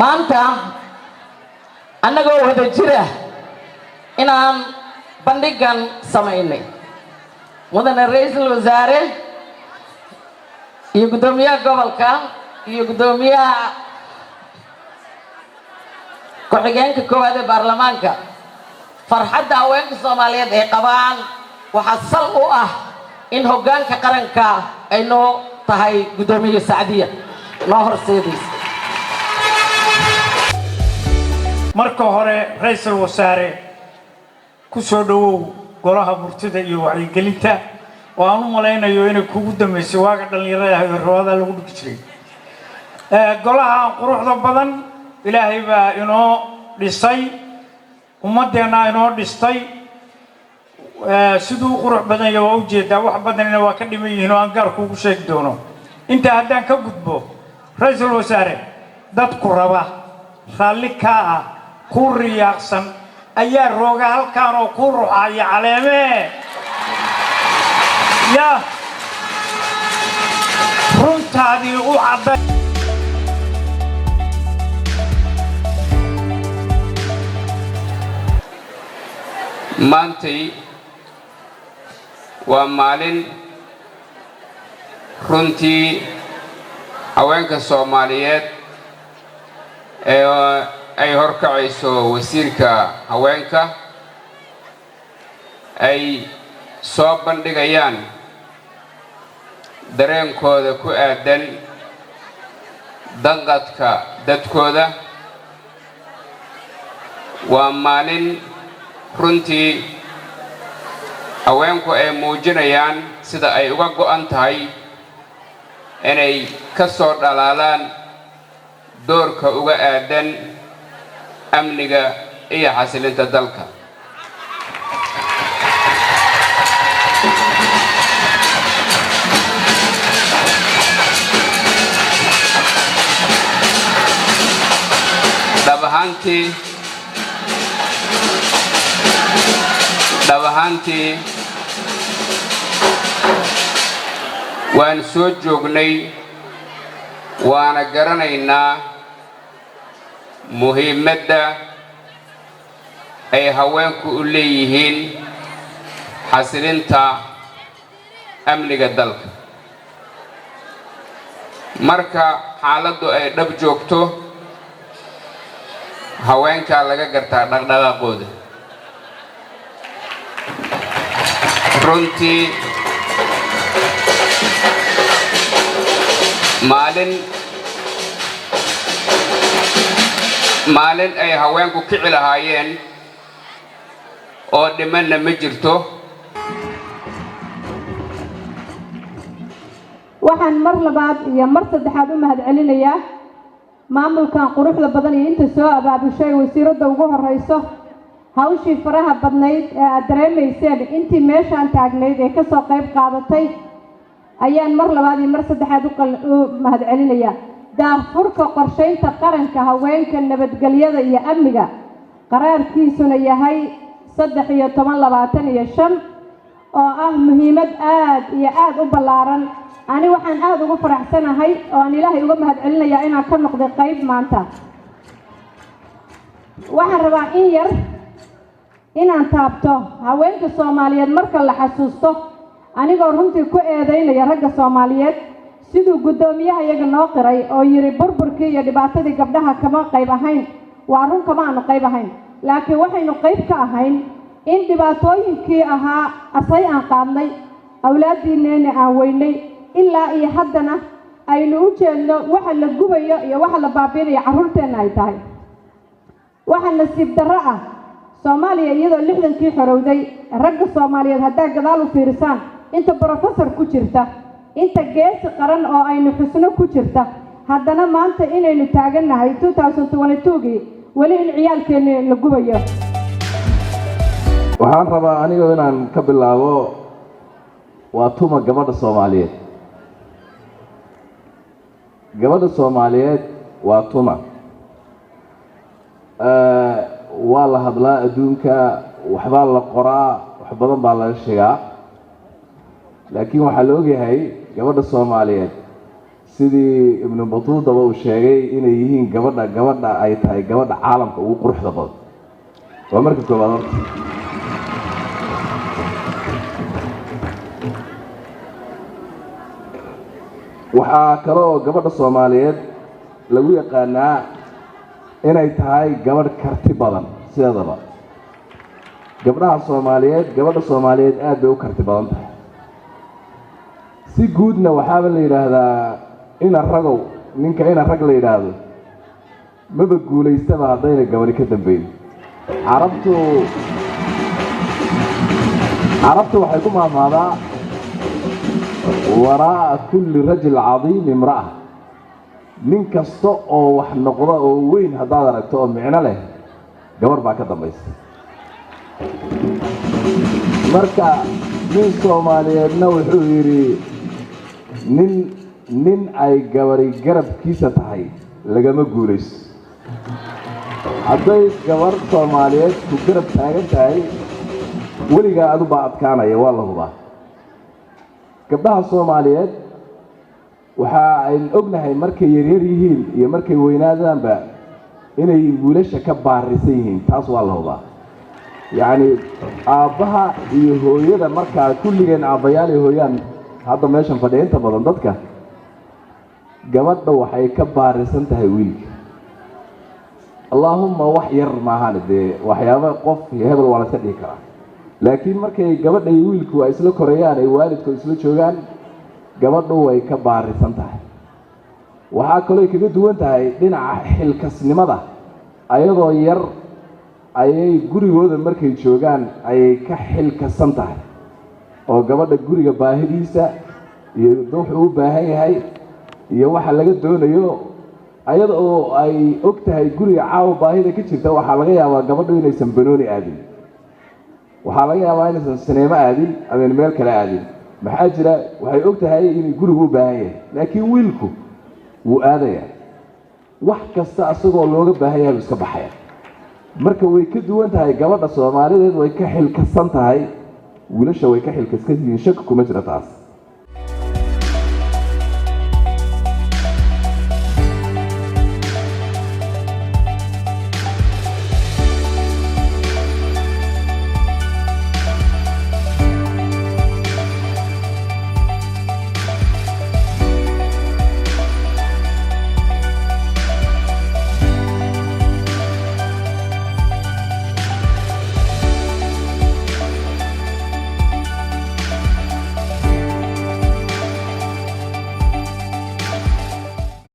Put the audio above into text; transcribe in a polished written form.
maanta annagoo wada jira inaan bandhigan samaynay mudane ra'iisul wasaare iyo gudoomiyaha gobolka iyo gudoomiyaha ku-xigeenka koowaad ee baarlamaanka farxadda haweenka Soomaaliyeed ay qabaan waxa sal u ah in hoggaanka qaranka ay noo tahay gudoomiye Sacdiya noo horseedaysa marka hore ra'iisul wasaare ku soo dhawow golaha murtida iyo wacyigelinta oo aan u malaynayo inay kugu dambeysay waaga dhalinyarada ah ee rawada lagu dhigi jiray golaha quruxda badan ilaahay baa inoo dhisay ummadeena inoo dhistay sidoo qurux badan iyo u jeedaa wax badanina waa ka dhiman yihiin oo aan gaar kuugu sheegi doono inta haddaan ka gudbo ra'iisul wasaare dadku raba raalli ka ah ku riyaaqsan ayaa rooga halkaan oo ku ruuxaya caleemee ya runtaadii u cadday maantay waa maalin runtii haweenka Soomaaliyeed ay horkacayso wasiirka haweenka ay soo bandhigayaan dareenkooda ku aadan danqadka dadkooda waa maalin runtii haweenku ay muujinayaan sida ay uga go'an tahay inay ka soo dhalaalaan doorka uga aadan amniga iyo xasilinta dalka dhab ahaantii waan soo joognay waana garanaynaa muhiimadda ay haweenku u leeyihiin xasilinta amniga dalka marka xaaladdu ay dhab joogto haweenka laga gartaa dhaqdhaqaaqooda runtii maalin ay haweenku kici lahaayeen oo dhimanna ma jirto waxaan mar labaad iyo mar saddexaad u mahadcelinayaa maamulkan quruxda badan iyo inta soo abaabushay wasiiradda ugu horeyso hawshii faraha badnayd ee aad dareemayseen intii meeshaan taagnayd ee ka soo qayb qaadatay ayaan mar labaad iyo mar saddexaad u mahadcelinayaa daafurka qorshaynta qaranka haweenka nabadgelyada iyo amniga qaraarkiisuna yahay 1325 oo ah muhiimad aad iyo aad u ballaaran ani waxaan aad ugu faraxsanahay oo aan ilaahay uga mahadcelinayaa inaan ka noqday qayb maanta waxaan rabaa in yar inaan taabto haweenka Soomaaliyeed marka la xasuusto anigoo runtii ku eedeynaya ragga Soomaaliyeed sidoo gudoomiyaha iyaga noo qiray oo yiri burburkii iyo dhibaatadii gabdhaha kama qayb ahayn waa run kama aanu qayb ahayn laakiin waxaynu qayb ka ahayn in dhibaatooyinkii ahaa asay aan qaadnay awlaadiinena aan weynay ilaa iyo haddana aynu u jeedno waxa la gubayo iyo waxa la baabiinayo carruurteena ay tahay waxa nasiib darro ah Soomaaliya iyadoo 60kii xorowday ragga Soomaaliyeed hadda gadaal u fiirsan inta professor ku jirta inta gees qaran oo aynu xusno ku jirta haddana maanta inaynu taaganahay 2022 wali in ciyaalkeena la gubayo waxaan rabaa aniga inaan ka bilaabo waa tuma gabadha Soomaaliyeed waa tuma waa la hadlaa adduunka waxbaa la qoraa wax badan baa laga sheegaa laakiin waxaa la ogyahay gabadha Soomaaliyeed sidii ibnu batuuta uu sheegay inay yihiin gabadha ay tahay gabadha caalamka ugu quruxda badan waa marka koowaad horta waxaa kaloo gabadha Soomaaliyeed lagu yaqaanaa inay tahay gabadh karti badan sideedaba gabadha Soomaaliyeed aad bay u karti badan tahay si guudna waxaa la yiraahdaa ninka rag la yiraahdo maba guuleystaba hadayna gabadhi ka dambeyn carabtu waxay ku maamaadaa وراء كل رجل عظيم امرأة من كستو أو وحنقضاء أو وين هذا ركتو معنا له جبر بعك دميس مركا من سوماليا نوحيري نين أي جبري جرب كيسة هاي لجمع جوريس عدي جبر سوماليا تجرب هاي ولي قاعدوا بعض كانا يا والله الله gabdhaha Soomaaliyeed waxa ay ognahay markay yaryar yihiin iyo markay weynaadaanba inay wiilasha ka baarisan yihiin taas waa la hubaa yaani aabaha iyo hooyada marka kulligeen aabayaal iyo hooyaan hadda meeshan fadhiinta badan dadka gabadha waxay ka baarisan tahay wiilka Allahumma wax yar ma ahanade waxyaabo qof hebel wala ka dhigi kara laakiin markay gabadha iyo wiilku ay isla korayaan ay waalidku isla joogaan gabadhu way ka baarisan tahay waxa kale oo kaga duwan tahay dhinaca xilkasnimada ayadoo yar ayay gurigooda markay joogaan ayay ka xilkasan tahay oo gabadha guriga baahidiisa iyo wuxuu u baahan yahay iyo waxa laga doonayo ayadoo ay og tahay guriga caaw baahida ka jirta waxa laga yaabaa gabadhu inaysan banooni aadin waxaa laga yaabaa inaysan sinema aadin ama meel kale aadin maxaa jira waxay og tahay in gurigu u baahan yahay laakiin wiilku wuu aadaya wax kasta asagoo looga baahan yahay iska baxaya marka way ka duwan tahay gabadha Soomaaliyeed way ka xilkasan tahay wiilasha way ka xilkasan yihiin shak kuma jira taas